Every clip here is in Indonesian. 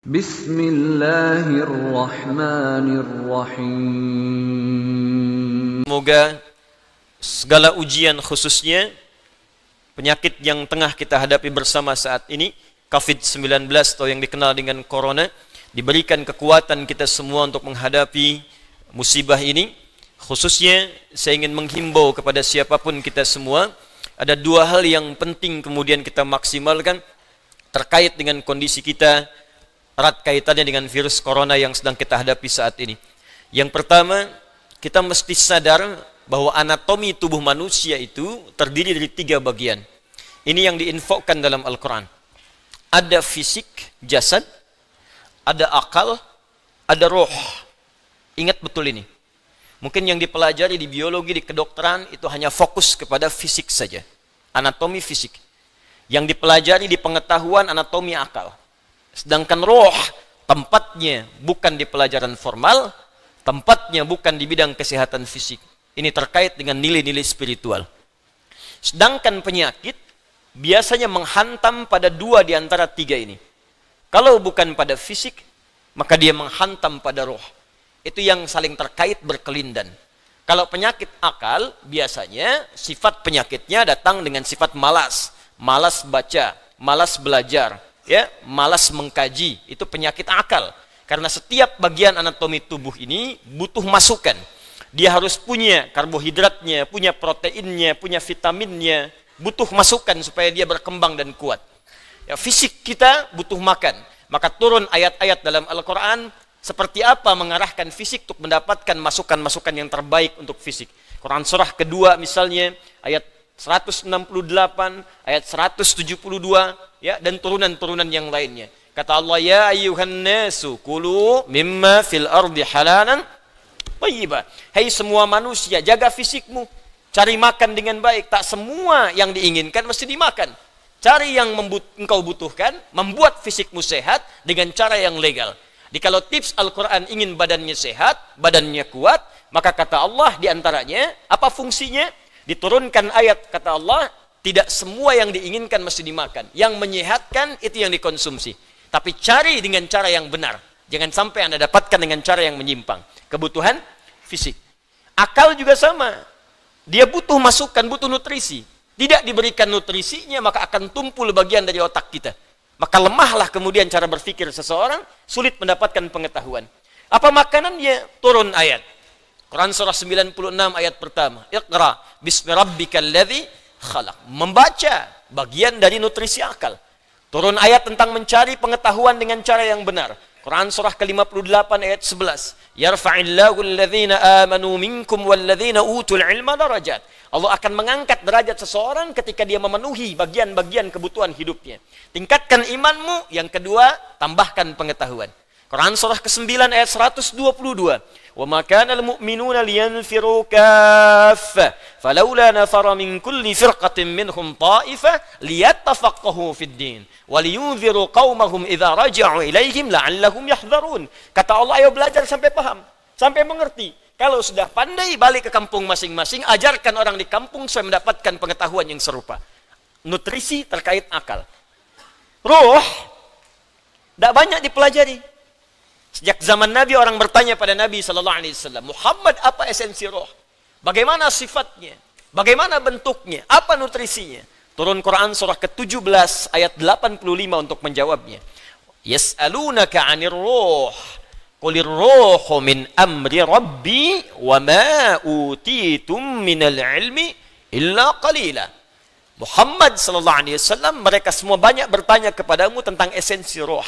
Bismillahirrahmanirrahim. Semoga segala ujian, khususnya penyakit yang tengah kita hadapi bersama saat ini, COVID-19 atau yang dikenal dengan Corona, diberikan kekuatan kita semua untuk menghadapi musibah ini. Khususnya saya ingin menghimbau kepada siapapun kita semua, ada dua hal yang penting kemudian kita maksimalkan terkait dengan kondisi kita, erat kaitannya dengan virus corona yang sedang kita hadapi saat ini. Yang pertama, kita mesti sadar bahwa anatomi tubuh manusia itu terdiri dari 3 bagian. Ini yang diinfokan dalam Al-Quran. Ada fisik, jasad, ada akal, ada roh. Ingat betul ini. Mungkin yang dipelajari di biologi, di kedokteran, itu hanya fokus kepada fisik saja. Anatomi fisik. Yang dipelajari di pengetahuan anatomi akal. Sedangkan roh, tempatnya bukan di pelajaran formal, tempatnya bukan di bidang kesehatan fisik. Ini terkait dengan nilai-nilai spiritual. Sedangkan penyakit biasanya menghantam pada 2 di antara 3 ini. Kalau bukan pada fisik, maka dia menghantam pada roh. Itu yang saling terkait berkelindan. Kalau penyakit akal, biasanya sifat penyakitnya datang dengan sifat malas. Malas baca, malas belajar, ya, malas mengkaji. Itu penyakit akal. Karena setiap bagian anatomi tubuh ini butuh masukan. Dia harus punya karbohidratnya, punya proteinnya, punya vitaminnya, butuh masukan supaya dia berkembang dan kuat. Ya, fisik kita butuh makan. Maka turun ayat-ayat dalam Al-Quran seperti apa mengarahkan fisik untuk mendapatkan masukan-masukan yang terbaik untuk fisik. Quran surah kedua misalnya ayat 168, ayat 172, ya, dan turunan-turunan yang lainnya. Kata Allah, ya ayyuhan nasu kulu mimma fil ardi halalan thayyibah. Hai semua manusia, jaga fisikmu, cari makan dengan baik. Tak semua yang diinginkan mesti dimakan. Cari yang engkau butuhkan, membuat fisikmu sehat dengan cara yang legal. Jadi kalau tips Al-Quran ingin badannya sehat, badannya kuat, maka kata Allah diantaranya, apa fungsinya? Diturunkan ayat, kata Allah, tidak semua yang diinginkan mesti dimakan. Yang menyehatkan itu yang dikonsumsi. Tapi cari dengan cara yang benar. Jangan sampai Anda dapatkan dengan cara yang menyimpang. Kebutuhan fisik. Akal juga sama. Dia butuh masukan, butuh nutrisi. Tidak diberikan nutrisinya, maka akan tumpul bagian dari otak kita. Maka lemahlah kemudian cara berpikir seseorang, sulit mendapatkan pengetahuan. Apa makanannya? Turun ayat. Quran surah 96 ayat pertama. Iqra bismi rabbikal ladzi khalaq. Membaca bagian dari nutrisi akal. Turun ayat tentang mencari pengetahuan dengan cara yang benar. Quran surah ke-58 ayat 11. Yarfa'illahu alladhina amanu minkum walladzina utul ilma darajat. Allah akan mengangkat derajat seseorang ketika dia memenuhi bagian-bagian kebutuhan hidupnya. Tingkatkan imanmu, yang kedua, tambahkan pengetahuan. Quran surah ke-9 ayat 122. وَمَا كَانَ الْمُؤْمِنُونَ لِيَنْفِرُوا كَافَّةً فَلَوْلَا نَفَرَ مِنْ كُلِّ فِرْقَةٍ مِنْهُمْ طَائِفَةٌ لِيَتَّفَقَّهُوا فِي الدِّينِ وَلِيُنْذِرُوا قَوْمَهُمْ إِذَا رَجَعُوا إِلَيْهِمْ لَعَلَّهُمْ يَحْذَرُونَ. Kata Allah, ayo belajar sampai paham, sampai mengerti. Kalau sudah pandai, balik ke kampung masing-masing, ajarkan orang di kampung supaya mendapatkan pengetahuan yang serupa. Nutrisi terkait akal. Ruh tidak banyak dipelajari. Sejak zaman Nabi, orang bertanya pada Nabi SAW, Muhammad, apa esensi roh? Bagaimana sifatnya? Bagaimana bentuknya? Apa nutrisinya? Turun Quran surah ke-17 ayat 85 untuk menjawabnya. Yas'alunaka 'anir ruh. Qulir ruhu min amri rabbi wa ma utitum minal ilmi illa qalila. Muhammad SAW, mereka semua banyak bertanya kepadamu tentang esensi roh.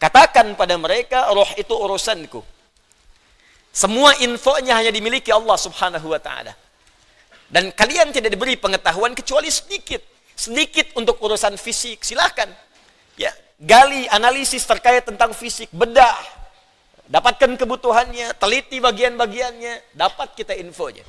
Katakan pada mereka, roh itu urusanku. Semua infonya hanya dimiliki Allah Subhanahu wa ta'ala. Dan kalian tidak diberi pengetahuan kecuali sedikit. Sedikit untuk urusan fisik, silahkan. Ya, gali, analisis terkait tentang fisik, bedah. Dapatkan kebutuhannya, teliti bagian-bagiannya, dapat kita infonya.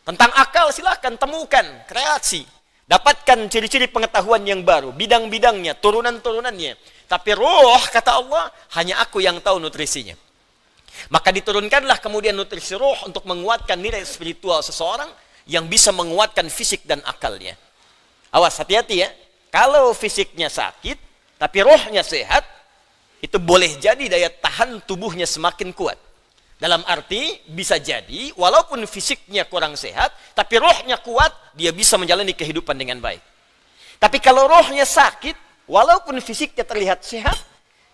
Tentang akal, silahkan temukan, kreasi. Dapatkan ciri-ciri pengetahuan yang baru, bidang-bidangnya, turunan-turunannya. Tapi roh, kata Allah, hanya aku yang tahu nutrisinya. Maka diturunkanlah kemudian nutrisi roh untuk menguatkan nilai spiritual seseorang yang bisa menguatkan fisik dan akalnya. Awas, hati-hati ya. Kalau fisiknya sakit, tapi rohnya sehat, itu boleh jadi daya tahan tubuhnya semakin kuat. Dalam arti, bisa jadi, walaupun fisiknya kurang sehat, tapi rohnya kuat, dia bisa menjalani kehidupan dengan baik. Tapi kalau rohnya sakit, walaupun fisiknya terlihat sehat,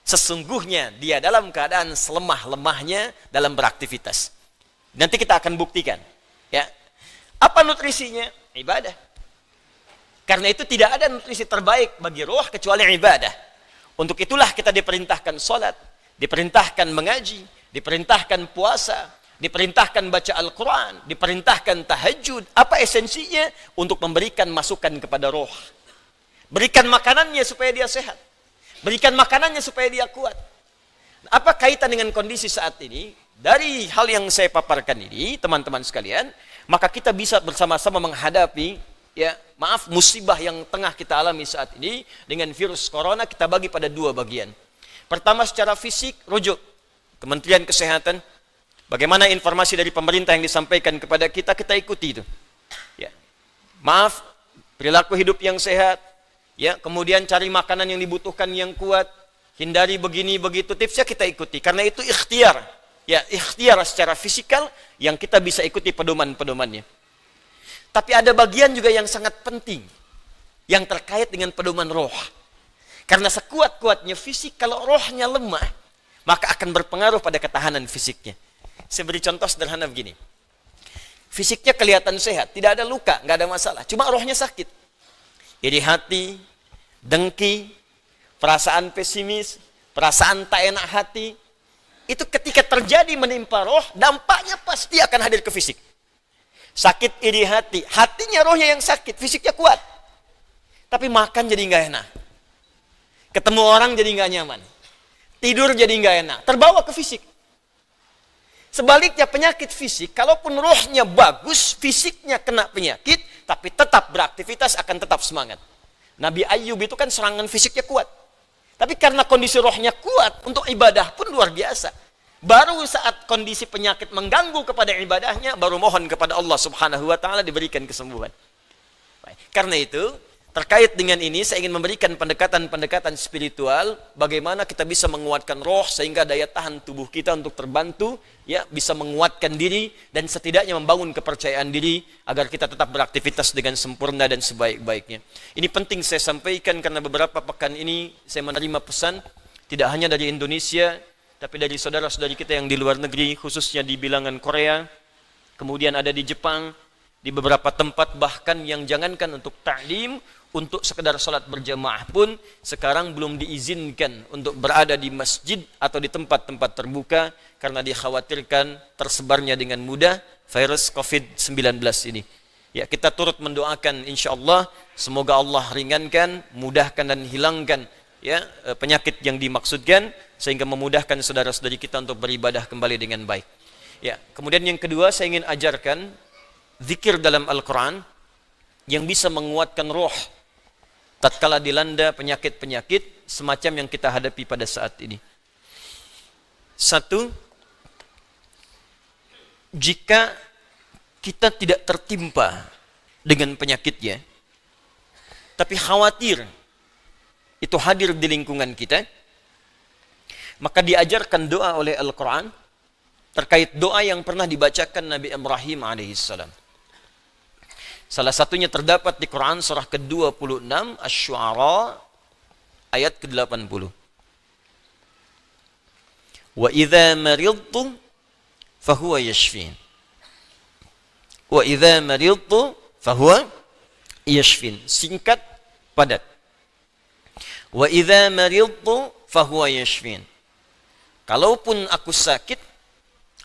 sesungguhnya dia dalam keadaan selemah-lemahnya dalam beraktivitas. Nanti kita akan buktikan. Ya. Apa nutrisinya? Ibadah. Karena itu tidak ada nutrisi terbaik bagi roh kecuali ibadah. Untuk itulah kita diperintahkan sholat, diperintahkan mengaji, diperintahkan puasa, diperintahkan baca Al-Quran, diperintahkan tahajud. Apa esensinya? Untuk memberikan masukan kepada roh. Berikan makanannya supaya dia sehat. Berikan makanannya supaya dia kuat. Apa kaitan dengan kondisi saat ini? Dari hal yang saya paparkan ini, teman-teman sekalian, maka kita bisa bersama-sama menghadapi, ya, musibah yang tengah kita alami saat ini dengan virus corona. Kita bagi pada dua bagian. Pertama, secara fisik, rujuk Kementerian Kesehatan, bagaimana informasi dari pemerintah yang disampaikan kepada kita, kita ikuti itu. Ya. Perilaku hidup yang sehat, ya, kemudian cari makanan yang dibutuhkan yang kuat, hindari begini begitu, tipsnya kita ikuti. Karena itu ikhtiar, ya, ikhtiar secara fisikal yang kita bisa ikuti pedoman-pedomannya. Tapi ada bagian juga yang sangat penting yang terkait dengan pedoman roh. Karena sekuat-kuatnya fisik, kalau rohnya lemah, maka akan berpengaruh pada ketahanan fisiknya. Saya beri contoh sederhana begini. Fisiknya kelihatan sehat, tidak ada luka, nggak ada masalah. Cuma rohnya sakit. Iri hati, dengki, perasaan pesimis, perasaan tak enak hati. Itu ketika terjadi menimpa roh, dampaknya pasti akan hadir ke fisik. Sakit iri hati, hatinya rohnya yang sakit, fisiknya kuat. Tapi makan jadi nggak enak. Ketemu orang jadi nggak nyaman. Tidur jadi nggak enak, terbawa ke fisik. Sebaliknya penyakit fisik, kalaupun rohnya bagus, fisiknya kena penyakit, tapi tetap beraktivitas akan tetap semangat. Nabi Ayub itu kan serangan fisiknya kuat. Tapi karena kondisi rohnya kuat, untuk ibadah pun luar biasa. Baru saat kondisi penyakit mengganggu kepada ibadahnya, baru mohon kepada Allah Subhanahu wa Ta'ala diberikan kesembuhan. Baik. Karena itu, terkait dengan ini, saya ingin memberikan pendekatan-pendekatan spiritual, bagaimana kita bisa menguatkan roh, sehingga daya tahan tubuh kita untuk terbantu, ya, bisa menguatkan diri, dan setidaknya membangun kepercayaan diri, agar kita tetap beraktivitas dengan sempurna dan sebaik-baiknya. Ini penting saya sampaikan, karena beberapa pekan ini, saya menerima pesan, tidak hanya dari Indonesia, tapi dari saudara-saudari kita yang di luar negeri, khususnya di bilangan Korea, kemudian ada di Jepang, di beberapa tempat bahkan yang jangankan untuk ta'lim, untuk sekedar sholat berjamaah pun sekarang belum diizinkan untuk berada di masjid atau di tempat-tempat terbuka karena dikhawatirkan tersebarnya dengan mudah virus COVID-19 ini. Ya, kita turut mendoakan insyaallah semoga Allah ringankan, mudahkan dan hilangkan, ya, penyakit yang dimaksudkan sehingga memudahkan saudara-saudari kita untuk beribadah kembali dengan baik. Ya, kemudian yang kedua saya ingin ajarkan zikir dalam Al-Quran yang bisa menguatkan roh tatkala dilanda penyakit-penyakit semacam yang kita hadapi pada saat ini. Satu, jika kita tidak tertimpa dengan penyakitnya, tapi khawatir itu hadir di lingkungan kita, maka diajarkan doa oleh Al-Quran terkait doa yang pernah dibacakan Nabi Ibrahim alaihissalam. Salah satunya terdapat di Quran surah ke-26 Asy-Syu'ara ayat ke-80. Wa idza maridtu fahuwa yashfin. Wa idza maridtu fahuwa yashfin. Singkat, padat. Wa idza maridtu fahuwa yashfin. Kalaupun aku sakit,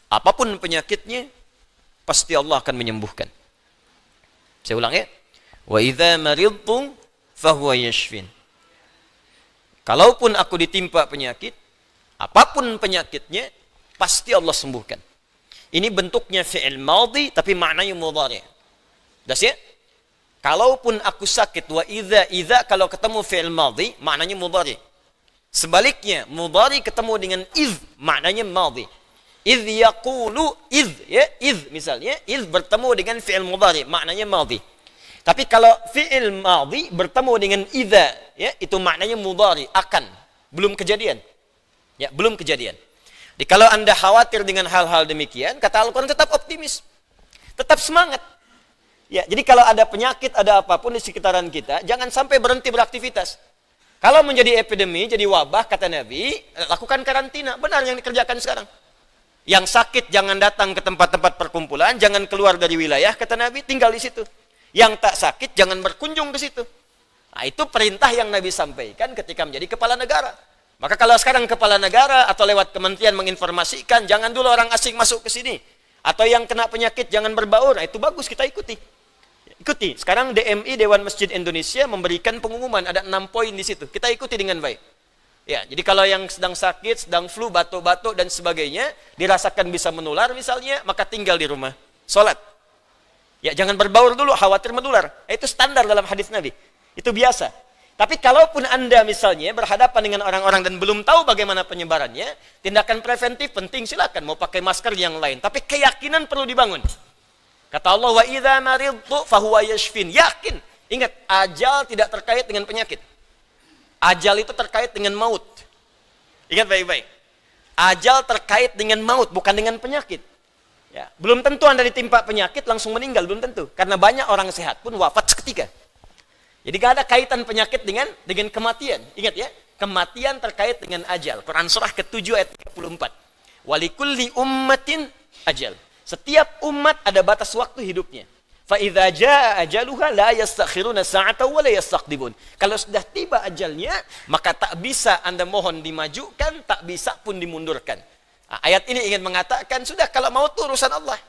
apapun penyakitnya, pasti Allah akan menyembuhkan. Saya ulang ya. Wa idza maridtu fahuwa yashfin. Kalaupun aku ditimpa penyakit, apapun penyakitnya, pasti Allah sembuhkan. Ini bentuknya fi'il madhi tapi maknanya mudhari'. Das ya? Kalaupun aku sakit, wa idza kalau ketemu fi'il madhi maknanya mudhari'. Sebaliknya, mudhari ketemu dengan iz maknanya madhi. Iz yaqulu iz, ya, iz misalnya, iz bertemu dengan fi'il mudhari maknanya madhi. Tapi kalau fi'il madhi bertemu dengan idza, ya, itu maknanya mudhari, akan, belum kejadian. Ya, belum kejadian. Jadi kalau Anda khawatir dengan hal-hal demikian, kata Al-Quran tetap optimis. Tetap semangat. Ya, jadi kalau ada penyakit, ada apapun di sekitaran kita, jangan sampai berhenti beraktivitas. Kalau menjadi epidemi, jadi wabah, kata Nabi, lakukan karantina. Benar yang dikerjakan sekarang. Yang sakit jangan datang ke tempat-tempat perkumpulan, jangan keluar dari wilayah, kata Nabi, tinggal di situ. Yang tak sakit jangan berkunjung ke situ. Nah, itu perintah yang Nabi sampaikan ketika menjadi kepala negara. Maka kalau sekarang kepala negara atau lewat kementerian menginformasikan, jangan dulu orang asing masuk ke sini. Atau yang kena penyakit jangan berbaur. Nah, itu bagus, kita ikuti. Ikuti. Sekarang DMI, Dewan Masjid Indonesia, memberikan pengumuman. Ada 6 poin di situ. Kita ikuti dengan baik. Ya, jadi kalau yang sedang sakit, sedang flu, batuk-batuk, dan sebagainya, dirasakan bisa menular misalnya, maka tinggal di rumah. Sholat. Ya, jangan berbaur dulu, khawatir menular. Itu standar dalam hadis Nabi. Itu biasa. Tapi kalaupun Anda misalnya berhadapan dengan orang-orang dan belum tahu bagaimana penyebarannya, tindakan preventif penting, silakan mau pakai masker yang lain. Tapi keyakinan perlu dibangun. Kata Allah, wa idza maridtu fahuwa yashfin. Yakin. Ingat, ajal tidak terkait dengan penyakit. Ajal itu terkait dengan maut. Ingat baik-baik. Ajal terkait dengan maut, bukan dengan penyakit. Ya, belum tentu Anda ditimpa penyakit langsung meninggal, belum tentu. Karena banyak orang sehat pun wafat seketika. Jadi gak ada kaitan penyakit dengan kematian. Ingat ya, kematian terkait dengan ajal. Quran surah ke-7 ayat 34. Walikulli ummatin ajal. Setiap umat ada batas waktu hidupnya. Fa idza jaa ajaluha la yastakhiruna sa'atan wa la yastaqdimun. Kalau sudah tiba ajalnya, maka tak bisa Anda mohon dimajukan, tak bisa pun dimundurkan. Nah, ayat ini ingin mengatakan sudah kalau mau itu urusan Allah.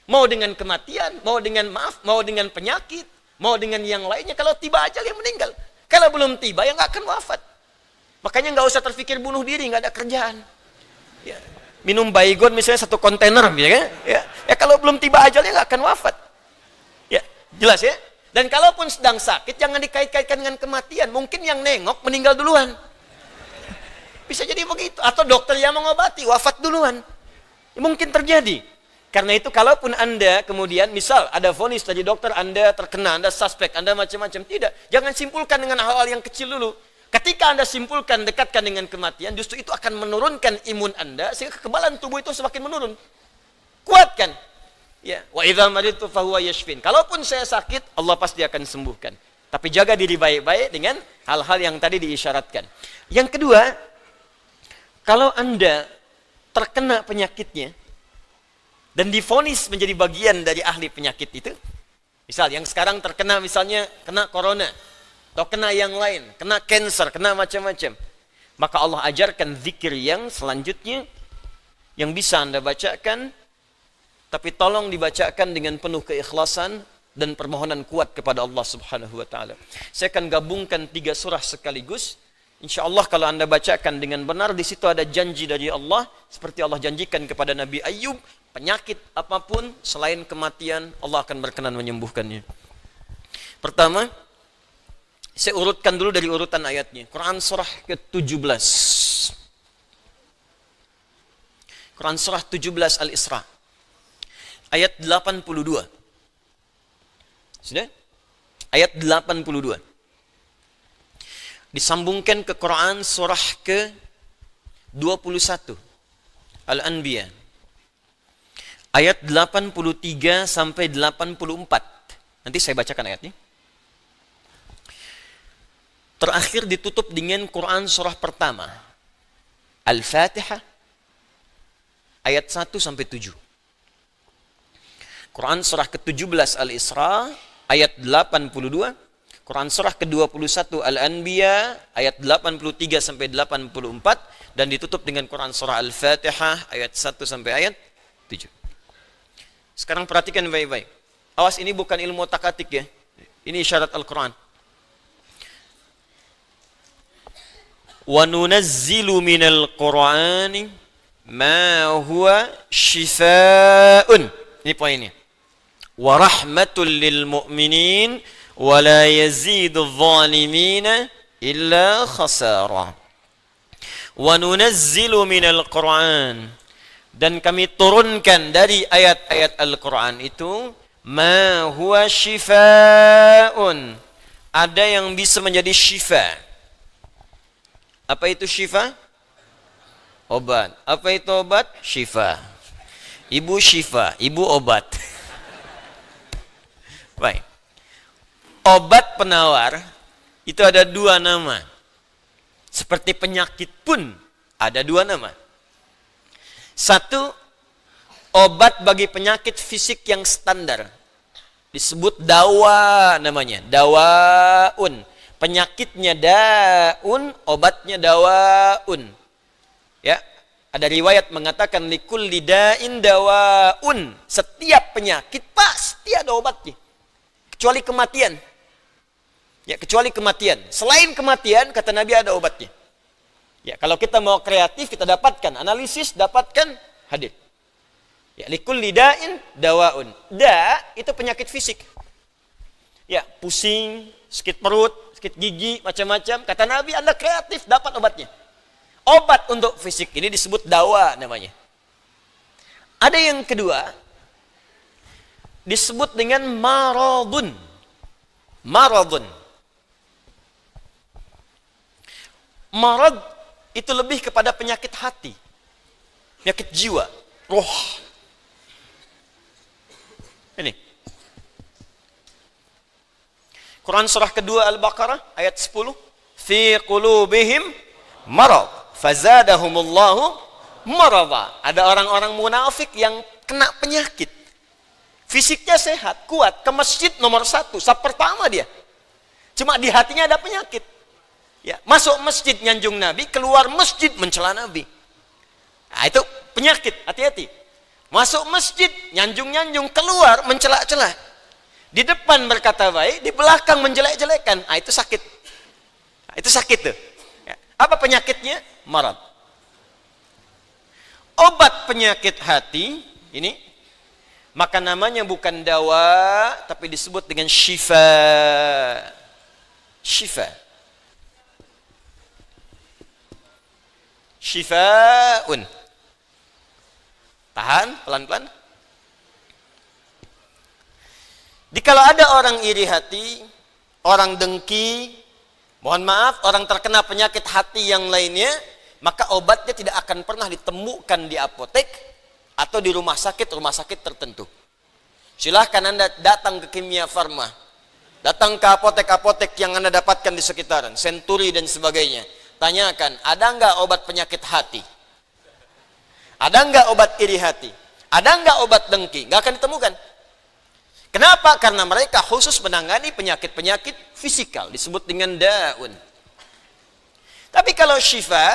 Mau dengan kematian, mau dengan mau dengan penyakit, mau dengan yang lainnya, kalau tiba ajal yang meninggal. Kalau belum tiba, ya nggak akan wafat. Makanya nggak usah terpikir bunuh diri, nggak ada kerjaan. Ya. Minum baygon misalnya 1 kontainer, ya kan? Ya kalau belum tiba ajalnya nggak akan wafat. Ya, jelas ya? Dan kalaupun sedang sakit, jangan dikait-kaitkan dengan kematian. Mungkin yang nengok meninggal duluan. Bisa jadi begitu. Atau dokter yang mengobati, wafat duluan. Ya, mungkin terjadi. Karena itu kalaupun Anda kemudian misal ada vonis dari dokter Anda terkena, Anda suspek, Anda macam-macam, tidak. Jangan simpulkan dengan hal-hal yang kecil dulu. Ketika Anda simpulkan, dekatkan dengan kematian, justru itu akan menurunkan imun Anda sehingga kekebalan tubuh itu semakin menurun. Kuatkan. Ya, wa idza maridtu fahuwa yashfin. Kalaupun saya sakit, Allah pasti akan sembuhkan. Tapi jaga diri baik-baik dengan hal-hal yang tadi diisyaratkan. Yang kedua, kalau Anda terkena penyakitnya dan divonis menjadi bagian dari ahli penyakit itu, misal yang sekarang terkena misalnya kena corona, atau kena yang lain, kena cancer, kena macam-macam, maka Allah ajarkan zikir yang selanjutnya yang bisa Anda bacakan, tapi tolong dibacakan dengan penuh keikhlasan dan permohonan kuat kepada Allah Subhanahu wa taala. Saya akan gabungkan 3 surah sekaligus. Insya Allah kalau Anda bacakan dengan benar, di situ ada janji dari Allah, seperti Allah janjikan kepada Nabi Ayub, penyakit apapun selain kematian, Allah akan berkenan menyembuhkannya. Pertama, saya urutkan dulu dari urutan ayatnya. Quran surah ke-17. Quran surah 17 Al-Isra. Ayat 82. Sudah? Ayat 82. Disambungkan ke Quran surah ke-21. Al-Anbiya. Ayat 83 sampai 84. Nanti saya bacakan ayatnya. Terakhir ditutup dengan Quran surah pertama. Al-Fatihah. Ayat 1 sampai 7. Quran surah ke-17 Al-Isra. Ayat 82. Quran surah ke-21 Al-Anbiya ayat 83 sampai 84 dan ditutup dengan Quran surah Al-Fatihah ayat 1 sampai ayat 7. Sekarang perhatikan baik-baik. Awas, ini bukan ilmu takatik ya. Ini isyarat Al-Quran. Wa nunazzilu minal Qur'ani ma huwa shifaa'un. Ini poinnya. Wa rahmatul lil mu'minin وَلَا يَزِيدُ الظَّالِمِينَ إِلَّا خَسَارًا وَنُنَزِّلُ مِنَ الْقُرْآنِ. Dan kami turunkan dari ayat-ayat Al-Quran itu مَا هُوَ شِفَاءٌ, ada yang bisa menjadi syifa. Apa itu syifa? obat. Apa itu obat? Syifa. Ibu syifa, ibu obat. Baik. Obat penawar itu ada dua nama. Seperti penyakit pun ada dua nama. Satu, obat bagi penyakit fisik yang standar. Disebut dawa namanya. Dawaun. Penyakitnya daun, obatnya dawaun. Ya, ada riwayat mengatakan likulli da'in dawaun. Setiap penyakit pasti ada obatnya. Kecuali kematian. Ya, kecuali kematian. Selain kematian, kata Nabi ada obatnya. Ya, kalau kita mau kreatif, kita dapatkan analisis, dapatkan hadir. Ya, likulli da'in dawaun. Da itu penyakit fisik. Ya, pusing, sakit perut, sakit gigi, macam-macam. Kata Nabi, Anda kreatif, dapat obatnya. Obat untuk fisik ini disebut dawa namanya. Ada yang kedua, disebut dengan maradun. Maradun. Marad itu lebih kepada penyakit hati. Penyakit jiwa. Roh. Ini. Quran surah kedua Al-Baqarah ayat 10. Fi qulubihim marad. Fazadahumullahu marada. Ada orang-orang munafik yang kena penyakit. Fisiknya sehat, kuat, ke masjid nomor 1, saf pertama dia. Cuma di hatinya ada penyakit. Ya, masuk masjid nyanjung Nabi, keluar masjid mencela Nabi. Nah, itu penyakit, hati-hati. Masuk masjid, nyanjung-nyanjung, keluar mencela-cela. Di depan berkata baik, di belakang menjelek-jelekan. Ah, itu sakit. Nah, itu sakit tuh. Ya. Apa penyakitnya? Marad. Obat penyakit hati ini, maka namanya bukan dawa, tapi disebut dengan syifa. Syifa. Syifaun. Tahan, pelan-pelan. Jikalau ada orang iri hati, orang dengki, mohon maaf, orang terkena penyakit hati yang lainnya, maka obatnya tidak akan pernah ditemukan di apotek atau di rumah sakit tertentu. Silahkan Anda datang ke Kimia Farma, datang ke apotek-apotek yang Anda dapatkan di sekitaran, Century dan sebagainya. Tanyakan, ada nggak obat penyakit hati? Ada nggak obat iri hati? Ada nggak obat dengki? Nggak akan ditemukan. Kenapa? Karena mereka khusus menangani penyakit-penyakit fisikal, disebut dengan daun. Tapi kalau syifa,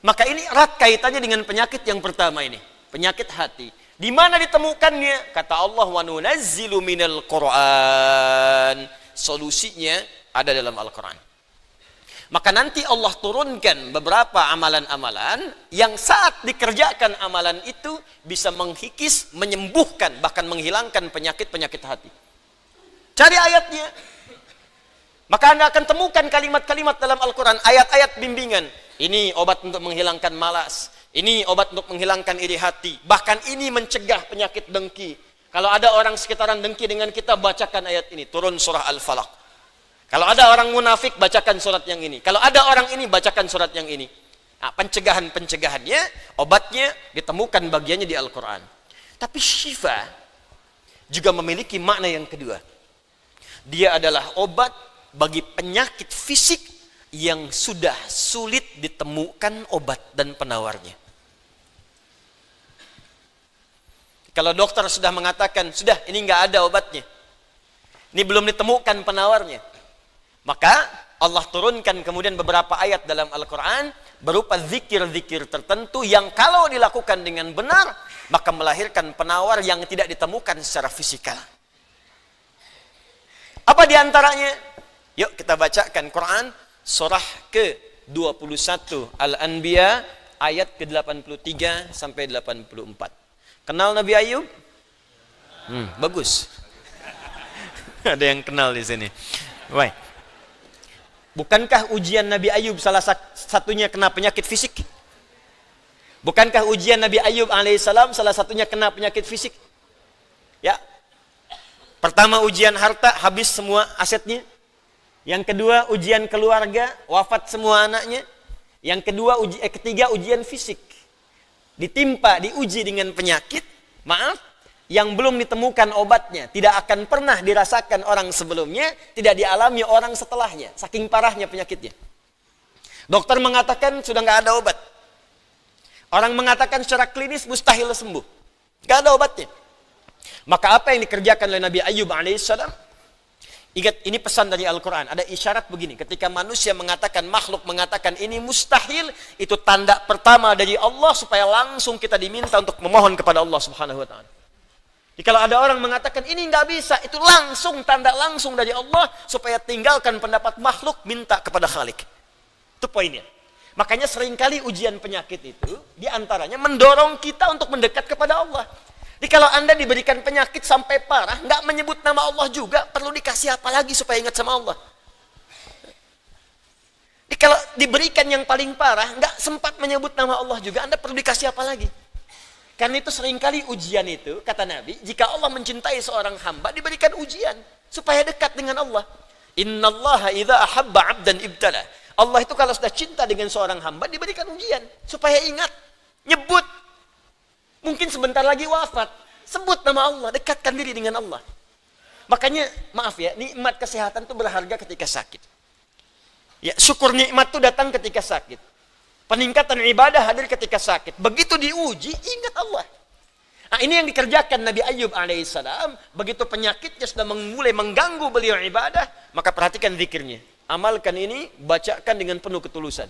maka ini erat kaitannya dengan penyakit yang pertama ini, penyakit hati. Di mana ditemukannya? Kata Allah, wa nunazzilu minal Qur'an. Solusinya ada dalam Al-Quran. Maka nanti Allah turunkan beberapa amalan-amalan yang saat dikerjakan amalan itu bisa menghikis, menyembuhkan, bahkan menghilangkan penyakit-penyakit hati. Cari ayatnya. Maka Anda akan temukan kalimat-kalimat dalam Al-Quran, ayat-ayat bimbingan. Ini obat untuk menghilangkan malas. Ini obat untuk menghilangkan iri hati. Bahkan ini mencegah penyakit dengki. Kalau ada orang sekitaran dengki dengan kita, bacakan ayat ini. Turun surah Al-Falaq. Kalau ada orang munafik, bacakan surat yang ini. Kalau ada orang ini, bacakan surat yang ini. Nah, pencegahan-pencegahannya, obatnya ditemukan bagiannya di Al-Quran. Tapi syifa juga memiliki makna yang kedua. Dia adalah obat bagi penyakit fisik yang sudah sulit ditemukan obat dan penawarnya. Kalau dokter sudah mengatakan, sudah ini nggak ada obatnya, ini belum ditemukan penawarnya, maka Allah turunkan kemudian beberapa ayat dalam Al-Quran berupa zikir-zikir tertentu yang kalau dilakukan dengan benar, maka melahirkan penawar yang tidak ditemukan secara fisikal. Apa diantaranya? Yuk kita bacakan Quran surah ke-21 Al-Anbiya ayat ke-83 sampai 84. Kenal Nabi Ayub? Bagus. Ada yang kenal di sini. Baik. Bukankah ujian Nabi Ayub salah satunya kena penyakit fisik? Bukankah ujian Nabi Ayub alaihissalam salah satunya kena penyakit fisik? Ya. Pertama ujian harta, habis semua asetnya. Yang kedua ujian keluarga, wafat semua anaknya. Yang kedua, ketiga ujian fisik. Diuji dengan penyakit, maaf, yang belum ditemukan obatnya, tidak akan pernah dirasakan orang sebelumnya, tidak dialami orang setelahnya, saking parahnya penyakitnya. Dokter mengatakan sudah nggak ada obat. Orang mengatakan secara klinis mustahil sembuh, nggak ada obatnya. Maka apa yang dikerjakan oleh Nabi Ayyub alaihissalam? Ingat, ini pesan dari Al-Quran. Ada isyarat begini. Ketika manusia mengatakan, makhluk mengatakan ini mustahil, itu tanda pertama dari Allah supaya langsung kita diminta untuk memohon kepada Allah Subhanahu wa Ta'ala. Jadi kalau ada orang mengatakan ini nggak bisa, itu langsung tanda langsung dari Allah supaya tinggalkan pendapat makhluk, minta kepada Khalik. Itu poinnya. Makanya seringkali ujian penyakit itu diantaranya mendorong kita untuk mendekat kepada Allah. Jadi kalau Anda diberikan penyakit sampai parah, nggak menyebut nama Allah juga, perlu dikasih apa lagi supaya ingat sama Allah? Jadi kalau diberikan yang paling parah, nggak sempat menyebut nama Allah juga, Anda perlu dikasih apa lagi? Karena itu seringkali ujian itu, kata Nabi, jika Allah mencintai seorang hamba, diberikan ujian supaya dekat dengan Allah. Innallaha idza ahabba 'abdan ibtala. Allah itu kalau sudah cinta dengan seorang hamba, diberikan ujian supaya ingat, nyebut. Mungkin sebentar lagi wafat, sebut nama Allah, dekatkan diri dengan Allah. Makanya, maaf ya, nikmat kesehatan itu berharga ketika sakit. Ya, syukur nikmat itu datang ketika sakit. Peningkatan ibadah hadir ketika sakit. Begitu diuji, ingat Allah. Nah, ini yang dikerjakan Nabi Ayyub alaihissalam. Begitu penyakitnya sudah mulai mengganggu beliau ibadah, maka perhatikan zikirnya. Amalkan ini, bacakan dengan penuh ketulusan.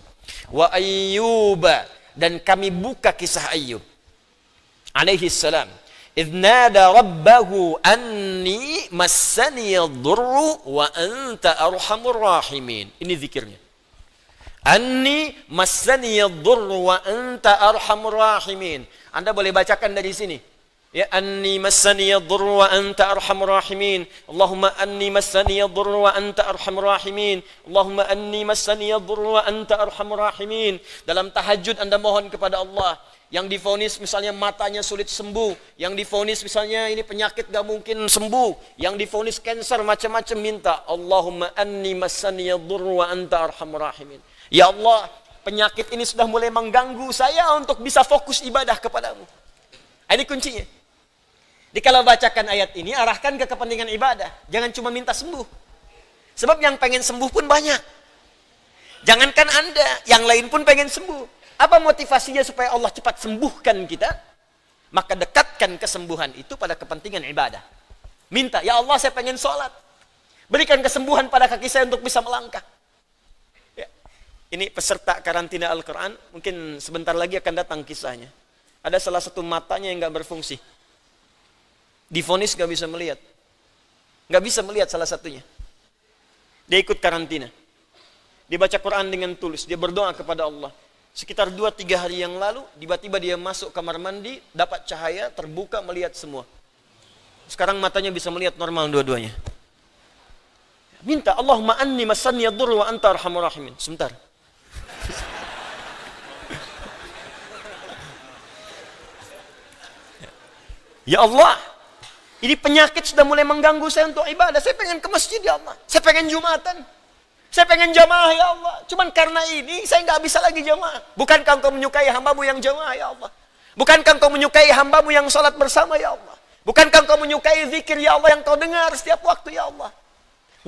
Wa ayyuba, dan kami buka kisah Ayyub alaihi salam. Idh nada rabbahu anni massani yadurru wa anta arhamur rahimin. Ini zikirnya. Anni massani yadurru wa anta arhamur rahimin. Anda boleh bacakan dari sini. Ya, anni massani yadurru wa anta arhamur rahimin. Allahumma anni massani yadurru wa anta arhamur rahimin. Allahumma anni massani yadurru wa anta arhamur rahimin. Dalam tahajud Anda mohon kepada Allah. Yang divonis misalnya matanya sulit sembuh, yang divonis misalnya ini penyakit gak mungkin sembuh, yang divonis cancer macam-macam, minta Allahumma anni massani yadurru wa anta arhamur rahimin. Ya Allah, penyakit ini sudah mulai mengganggu saya untuk bisa fokus ibadah kepadamu. Ini kuncinya. Jadi kalau bacakan ayat ini, arahkan ke kepentingan ibadah, jangan cuma minta sembuh. Sebab yang pengen sembuh pun banyak. Jangankan Anda, yang lain pun pengen sembuh. Apa motivasinya supaya Allah cepat sembuhkan kita? Maka dekatkan kesembuhan itu pada kepentingan ibadah. Minta, ya Allah saya pengen sholat. Berikan kesembuhan pada kaki saya untuk bisa melangkah. Ya. Ini peserta karantina Al-Quran, mungkin sebentar lagi akan datang kisahnya. Ada salah satu matanya yang gak berfungsi. Divonis gak bisa melihat. Gak bisa melihat salah satunya. Dia ikut karantina. Dia baca Quran dengan tulus, dia berdoa kepada Allah. Sekitar 2-3 hari yang lalu, tiba-tiba dia masuk kamar mandi, dapat cahaya, terbuka, melihat semua. Sekarang matanya bisa melihat normal dua-duanya. Minta, Allahumma anni massani yadurru wa anta arhamur rahimin. Sebentar. Ya Allah, ini penyakit sudah mulai mengganggu saya untuk ibadah. Saya pengen ke masjid ya Allah. Saya pengen Jumatan. Saya pengen jamaah ya Allah. Cuman karena ini saya nggak bisa lagi jamaah. Bukankah engkau menyukai hambamu yang jamaah ya Allah? Bukankah engkau menyukai hambamu yang sholat bersama ya Allah? Bukankah engkau menyukai zikir ya Allah yang kau dengar setiap waktu ya Allah?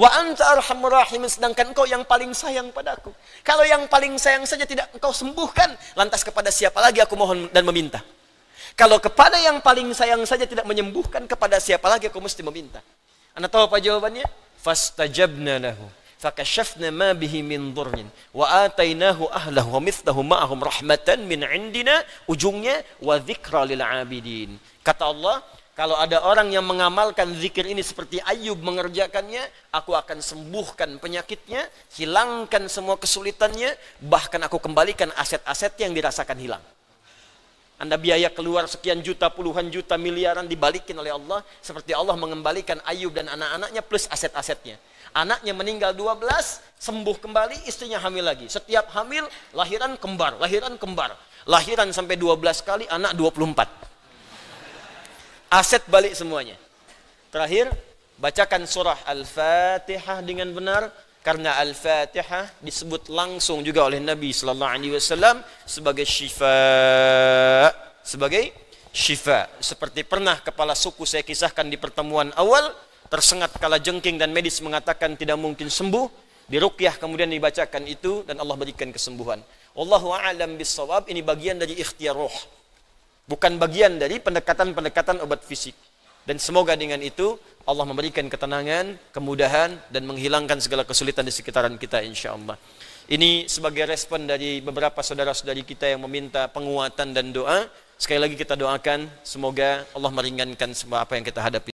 Wa anta arhamur rahimin, sedangkan engkau yang paling sayang padaku. Kalau yang paling sayang saja tidak engkau sembuhkan, lantas kepada siapa lagi aku mohon dan meminta? Kalau kepada yang paling sayang saja tidak menyembuhkan, kepada siapa lagi aku mesti meminta? Anda tahu apa jawabannya? Fastajabna lahu. Fakashafna ma bihi min dhurrin wa atainahu ahlahu wa mithlahu ma'ahum rahmatan min indina, ujungnya wa dzikra lil abidin. Kata Allah, kalau ada orang yang mengamalkan zikir ini seperti Ayyub mengerjakannya, aku akan sembuhkan penyakitnya, hilangkan semua kesulitannya, bahkan aku kembalikan aset-asetnya yang dirasakan hilang. Anda biaya keluar sekian juta, puluhan juta, miliaran dibalikin oleh Allah, seperti Allah mengembalikan Ayyub dan anak-anaknya plus aset-asetnya. Anaknya meninggal 12, sembuh kembali, istrinya hamil lagi. Setiap hamil, lahiran kembar, lahiran kembar. Lahiran sampai 12 kali, anak 24. Aset balik semuanya. Terakhir, bacakan surah Al-Fatihah dengan benar, Karena Al-Fatihah disebut langsung juga oleh Nabi sallallahu alaihi wasallam sebagai syifa, sebagai syifa. Seperti pernah kepala suku saya kisahkan di pertemuan awal, tersengat kala jengking dan medis mengatakan tidak mungkin sembuh, diruqyah kemudian dibacakan itu dan Allah berikan kesembuhan. Wallahu a'lam bissawab. Ini bagian dari ikhtiar roh, bukan bagian dari pendekatan-pendekatan obat fisik. Dan semoga dengan itu Allah memberikan ketenangan, kemudahan, dan menghilangkan segala kesulitan di sekitaran kita insyaAllah. Ini sebagai respon dari beberapa saudara-saudari kita yang meminta penguatan dan doa. Sekali lagi kita doakan, semoga Allah meringankan semua apa yang kita hadapi.